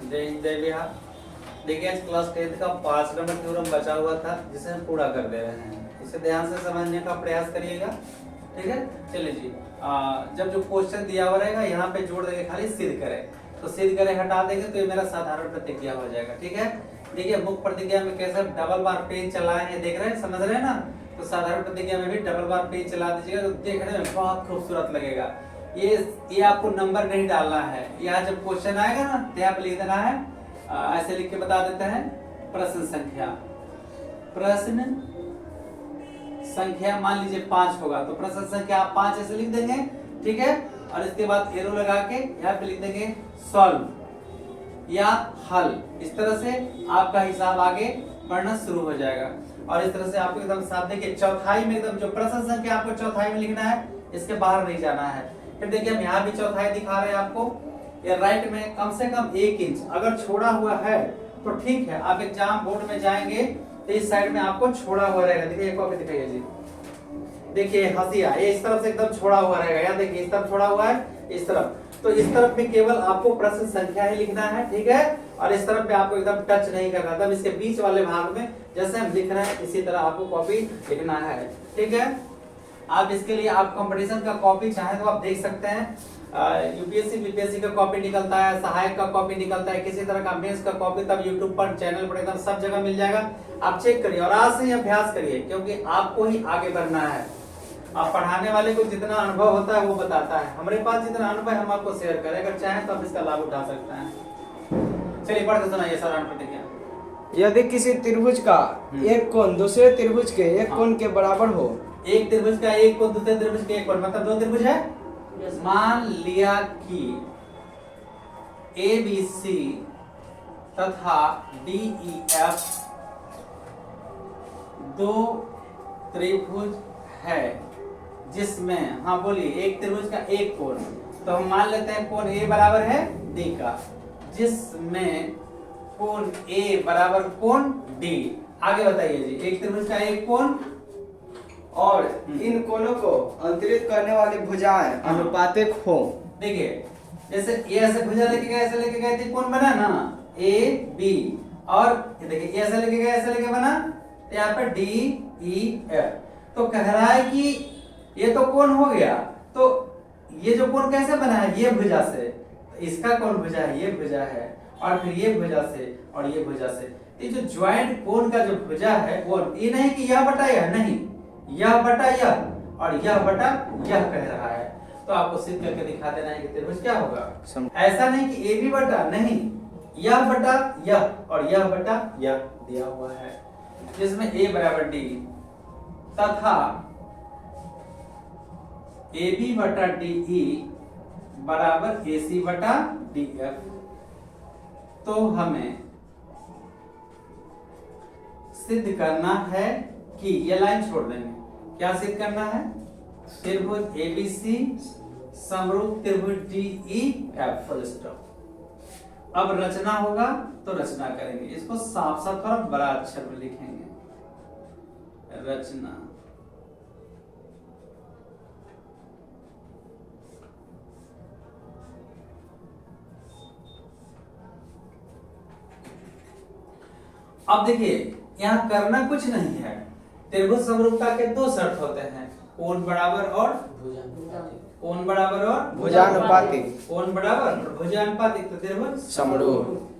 जय बिहार। देखिए आज क्लास 10 का 5 नंबर थ्योरम बचा हुआ था जिसे हम पूरा कर दे रहे हैं। इसे ध्यान से समझने का प्रयास करिएगा, ठीक है। चलिए जी, जब जो क्वेश्चन दिया हुआ रहेगा यहाँ पे जोड़ देंगे, खाली सिद्ध करें, तो सिद्ध करें हटा देंगे तो ये मेरा साधारण प्रतिक्रिया हो जाएगा, ठीक है। देखिए मुख्य प्रतिक्रिया में कैसे डबल बार पेन चलाए हैं, देख रहे हैं, समझ रहे हैं ना। तो साधारण प्रतिक्रिया में भी डबल बार पेन चला दीजिएगा तो देखने में बहुत खूबसूरत लगेगा। ये आपको नंबर नहीं डालना है, यहाँ जब क्वेश्चन आएगा ना तो यहाँ पे लिख देना है, ऐसे लिख के बता देते हैं, प्रश्न संख्या मान लीजिए 5 होगा तो प्रश्न संख्या आप 5 ऐसे लिख देंगे, ठीक है। और इसके बाद एरो लगा के यहाँ पे लिख देंगे सॉल्व या हल। इस तरह से आपका हिसाब आगे बढ़ना शुरू हो जाएगा। और इस तरह से आपको एकदम साफ देखिए, चौथाई में एकदम जो प्रश्न संख्या आपको चौथाई में लिखना है, इसके बाहर नहीं जाना है। फिर देखिए हम यहाँ भी चौथाई दिखा रहे हैं आपको, ये राइट में कम से कम 1 इंच अगर छोड़ा हुआ है तो ठीक है। आप एग्जाम बोर्ड में जाएंगे तो इस साइड में आपको छोड़ा हुआ रहेगा, देखिए एक कॉपी दिखाइए जी, देखिए हंसिया ये इस तरफ से एकदम छोड़ा हुआ रहेगा, या देखिए इस तरफ छोड़ा हुआ है, इस तरफ, तो इस तरफ में केवल आपको प्रश्न संख्या ही लिखना है, ठीक है। और इस तरफ में आपको एकदम टच नहीं करना, तब इसके बीच वाले भाग में जैसे हम लिख रहे हैं इसी तरह आपको कॉपी लिखना है, ठीक है। आप इसके लिए आप कंपटीशन का कॉपी चाहे तो आप देख सकते हैं, यूपीएससी बीपीएससी का कॉपी निकलता है, सहायक का कॉपी निकलता है, किसी तरह का मेंस का कॉपी, तब यूट्यूब पर चैनल पर एकदम सब जगह मिल जाएगा। आप चेक करिए और आज से ही अभ्यास करिए, क्योंकि आपको ही आगे बढ़ना है। आप पढ़ाने वाले को जितना अनुभव होता है वो बताता है, हमारे पास जितना अनुभव है हम आपको शेयर करें, अगर चाहें तो आप इसका लाभ उठा सकते हैं। चलिए पढ़ के सुनाइए साधारण प्रतिक्रिया। यदि किसी त्रिभुज का एक कोण दूसरे त्रिभुज के एक कोण के बराबर हो, एक त्रिभुज का एक कोण दूसरे त्रिभुज के एक कोण, मतलब 2 त्रिभुज है। मान लिया कि ABC तथा DEF 2 त्रिभुज है जिसमें, हाँ बोलिए, एक त्रिभुज का एक कोण, तो हम मान लेते हैं कोण A बराबर है D का, जिसमें कोण A बराबर कोण D। आगे बताइए जी, एक त्रिभुज का एक कोण और इन कोणों को अंतरित करने वाली भुजाएं अनुपातिक हो। देखिए जैसे ये ऐसे भुजा लेके गए, ऐसे लेके गए थे, कोण बना ना AB, और देखिए ये ऐसे लेके गए, ऐसे लेके बना, तो यहाँ पे DEF। तो कह रहा है कि ये तो कोण हो गया, तो ये जो कोण कैसे बना है, ये भुजा से, तो इसका कौन भुजा है, ये भुजा है, और फिर ये भुजा से और ये भुजा से। ये जो ज्वाइंट कोण का जो भुजा है वो ये नहीं कि यह बटा यह, नहीं, यह बटा यह और यह बटा यह कह रहा है। तो आपको सिद्ध करके दिखा देना है कि त्रिभुज क्या होगा। ऐसा नहीं कि AB बटा, नहीं, यह बटा यह और यह बटा यह दिया हुआ है, जिसमें A बराबर D तथा AB बटा DE बराबर AC बटा DF। तो हमें सिद्ध करना है कि ये लाइन छोड़ देंगे, क्या सिद्ध करना है, त्रिभुज ABC समरूप त्रिभुज DEF फुल स्टॉप। अब रचना होगा तो रचना करेंगे, इसको साफ साफ थोड़ा बड़ा अक्षर में लिखेंगे, रचना। अब देखिए यहाँ करना कुछ नहीं है, त्रिभुज समरूपता के 2 शर्त होते हैं, कोण बराबर और कोण बराबर और भुजानुपातिक, कोण बराबर और भुजानुपातिक, तो त्रिभुज समरूप।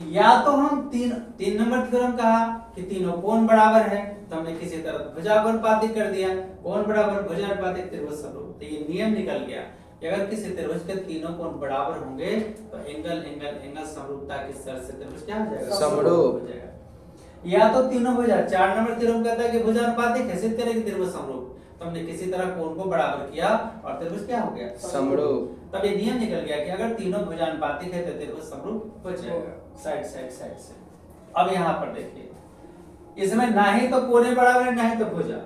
या तो हम 3 नंबर थ्योरम कहा कि तीनों कोण बराबर है, तो हमने किसी तरह भुजानुपातिक कर दिया, कोण बराबर भुजानुपातिक त्रिभुज समरूप। तो ये नियम निकल गया कि अगर किसी त्रिभुज के तीनों कोण बराबर होंगे तो एंगल एंगल एंगल समरूपता की शर्त से त्रिभुज क्या हो जाएगा, समरूप हो जाएगा। या तो तीनों भुजा, 4 नंबर थ्योरम कहता है कि भुजानुपातिक है, सिद्ध करें कि त्रिभुज समरूप, तो हमने किसी तरह कोण को बराबर किया और त्रिभुज क्या हो गया, समरूप। तब ये नियम निकल गया कि अगर तीनों भुजानुपातिक है तो त्रिभुज समरूप हो जाएगा। साइड साइड साइड से अब यहाँ पर देखिए, इसमें ना ही तो कोणे बराबर है ना ही तो भुजा।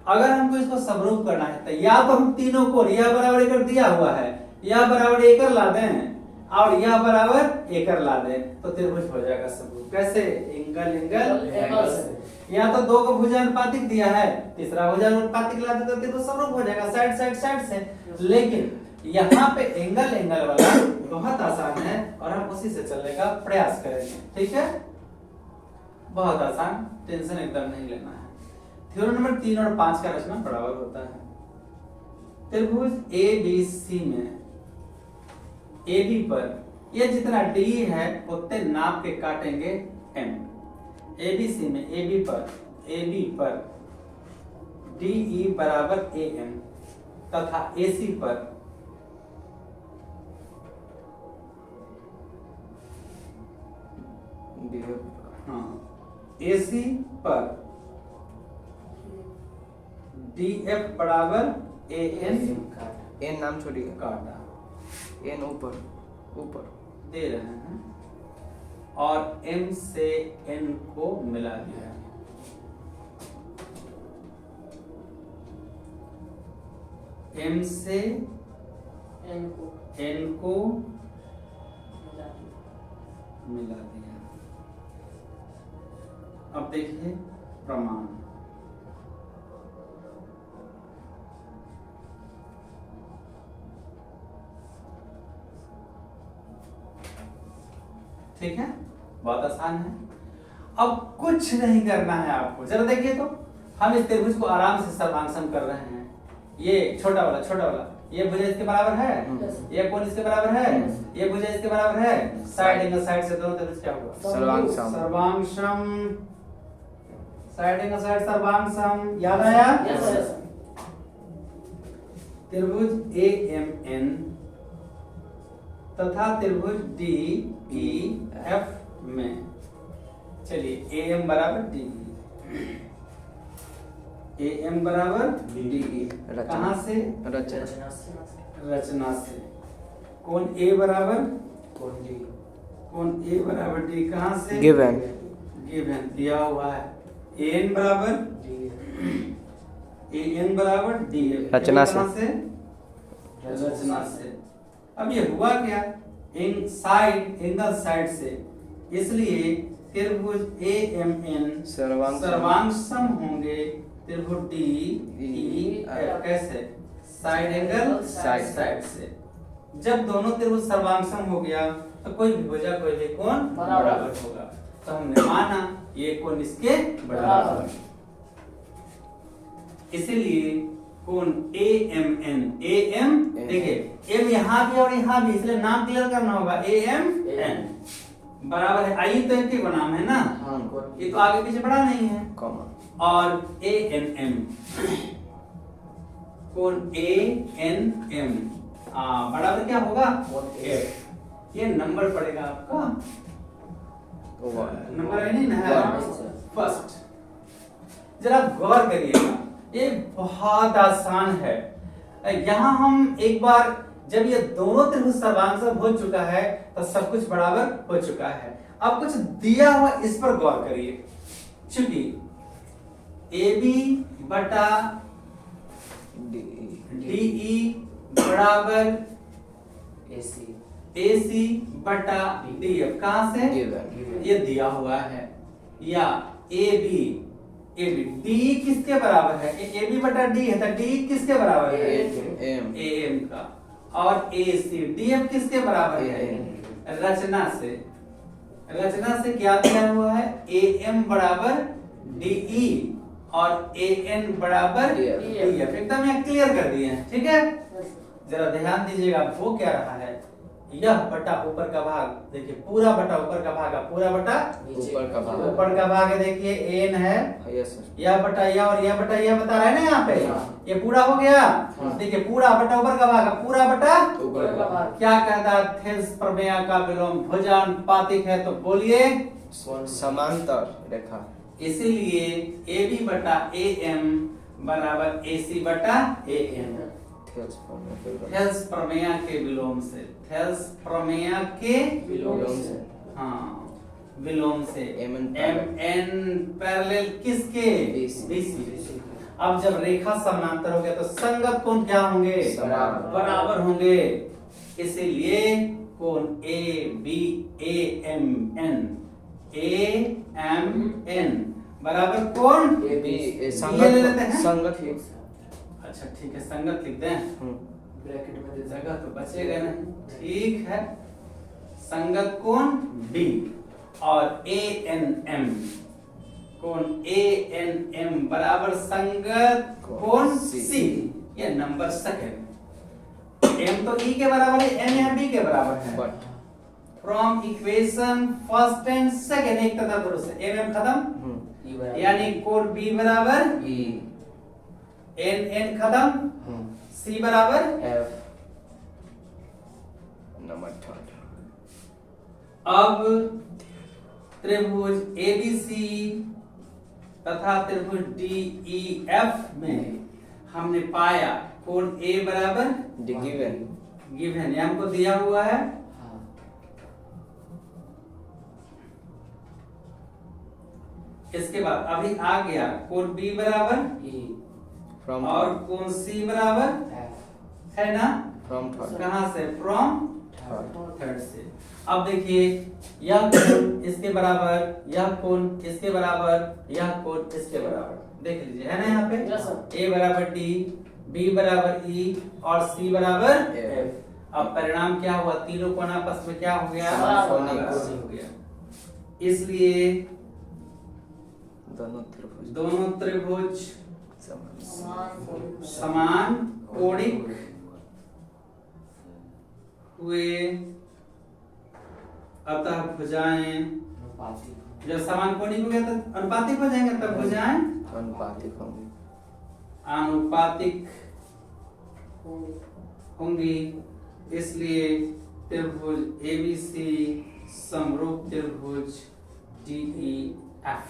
अगर हमको इसको समरूप करना है तो या तो हम तीनों कोण, यह बराबर एकर दिया हुआ है, यह बराबर एकर ला दें और यह बराबर एकर ला दें, तो त्रिभुज हो जाएगा समरूप। कैसे, एंगल एंगल एंगल से। या तो 2 को भुजानुपातिक दिया है, तीसरा भुजानुपातिक ला दे तो त्रिभुज समरूप हो जाएगा, साइड साइड साइड से। लेकिन यहाँ पे एंगल एंगल वाला बहुत आसान है और हम उसी से चलने का प्रयास करेंगे, ठीक है। बहुत आसान, टेंशन एकदम नहीं लेना है। थ्योरम नंबर 3 और 5 का रचना बराबर होता है। त्रिभुज ABC में AB पर ये जितना D है उतने नाप के काटेंगे M। ABC में AB पर DE बराबर AM तथा AC पर AC पर DF बराबर AN एन नाम छोड़िए, काटा एन ऊपर ऊपर दे रहे हैं और M से N को मिला दिया है। M से N को मिला दिया। अब देखिए प्रमाण, ठीक है, बहुत आसान है। अब कुछ नहीं करना है आपको, जरा देखिए तो हम इस त्रिभुज को आराम से सर्वांगसम कर रहे हैं। ये छोटा वाला ये भुजा इसके बराबर है, ये कोण इसके बराबर है, ये भुजा इसके बराबर है, साइड एंगल साइड से दोनों त्रिभुज क्या होगा? सर्वांगसम। साइड एंगल साइड सर्वांगसम, याद आया? त्रिभुज AMN तथा त्रिभुज DEF में, चलिए AM बराबर DE, AM बराबर DE, कहां से? रचना से। कोण A बराबर कोण A बराबर D, कहां से? गिवन दिया हुआ है। AN बराबर DF, रचना कहां से? रचना से। अब ये हुआ क्या? एंगल साइड से, इसलिए त्रिभुज AMN सर्वांगसम होंगे त्रिभुज DEF, कैसे? साइड एंगल साइड से। जब दोनों त्रिभुज सर्वांगसम हो गया तो कोई भी भुजा कोई भी कोण बराबर होगा, तो हमने माना ये कोण इसके बराबर, इसीलिए कोण AMN, AM देखिए M यहाँ भी और यहाँ भी, इसलिए नाम क्लियर करना होगा, AMN बराबर है, आई तो इनके नाम है ना, ये तो आगे पीछे बड़ा नहीं है, और ANM, कोण ANM बराबर क्या होगा? F। ये नंबर पड़ेगा आपका, नंबर है नहीं ना, फर्स्ट। जरा गौर करिएगा, ये बहुत आसान है। यहाँ हम एक बार जब ये दोनों त्रिभुज सर्वांगसम हो चुका है तो सब कुछ बराबर हो चुका है। अब कुछ दिया हुआ इस पर गौर करिए, चूंकि AB बटा DE बराबर AC बटा DF, कहां से? ये दिया हुआ है। या AB D किसके बराबर है? AB बटा D है, तो D किसके बराबर है? AM का। और AC DF किसके बराबर है? रचना से क्या दिया हुआ है? AM बराबर DE और AN बराबर DF, एकदम यहाँ क्लियर कर दिए हैं, ठीक है। जरा ध्यान दीजिएगा, वो क्या रहा है? यह बटा ऊपर का भाग, देखिए पूरा बटा ऊपर का भाग, पूरा बटा ऊपर का भाग है, देखिए AN है, यह बटा यह और यह बटा यह बता रहा है ना यहाँ पे, ये पूरा हो गया। देखिए पूरा बटा ऊपर का भाग, पूरा बटा ऊपर का भाग। क्या कहता है? थेल्स प्रमेय का विलोम भुजानुपातिक है, तो बोलिए समांतर रेखा, इसीलिए AB बटा AM बराबर AC बटा AM। थेल्स प्रमेय के विलोम से, थेल्स प्रमेय के विलोम से, हाँ विलोम से, MN पैरेलल किसके? BC। अब जब रेखा समांतर हो गया तो संगत कोण क्या होंगे? बराबर होंगे, इसीलिए कोण ABAMN बराबर कोण AB ये ले लेते हैं। संगत ही। अच्छा ठीक है, संगत लिख दें, ब्रैकेट में दे जगह तो बचेगा नहीं, ठीक है। संगत कोण बी और ए एन एम, कोण ए एन एम बराबर संगत कोण सी, ये नंबर सेकंड। एम तो ई के बराबर है, एन या बी के बराबर है, but from equation first and second एक तथा दूर से एम एम खत्म, ई बराबर यानी कोण बी बराबर ई एन एन खत्म, सी बराबर एफ। Number third. अब त्रिभुज एबीसी तथा त्रिभुज डीईएफ में हमने पाया कोण ए बराबर गिवन गिवन, ये हमको दिया हुआ है। हाँ इसके बाद अभी आ गया कोण बी बराबर ई फ्रॉम और कोण सी बराबर एफ है ना, फ्रॉम थर्ड कहां से, फ्रॉम थर्ड थर्ड से। अब देखिए यह कोण इसके बराबर, यह कोण इसके बराबर, यह कोण इसके बराबर, देख लीजिए है ना यहाँ पे, Yes, sir. ए बराबर डी, बी बराबर ई और सी बराबर एफ। अब परिणाम क्या हुआ, तीनों कोण आपस में क्या हो गया, समानुपाती समानुपाती हो गया। इसलिए दोनों त्रिभुज समान कोणिक हुए, अतः भुजाएं, अनुपातिक जब समान कोणिक हो गया तो अनुपातिक हो जाएंगे, तब भुजाएं अनुपातिक होंगे। आनुपातिक होंगी। इसलिए त्रिभुज एबीसी समरूप त्रिभुज डीईएफ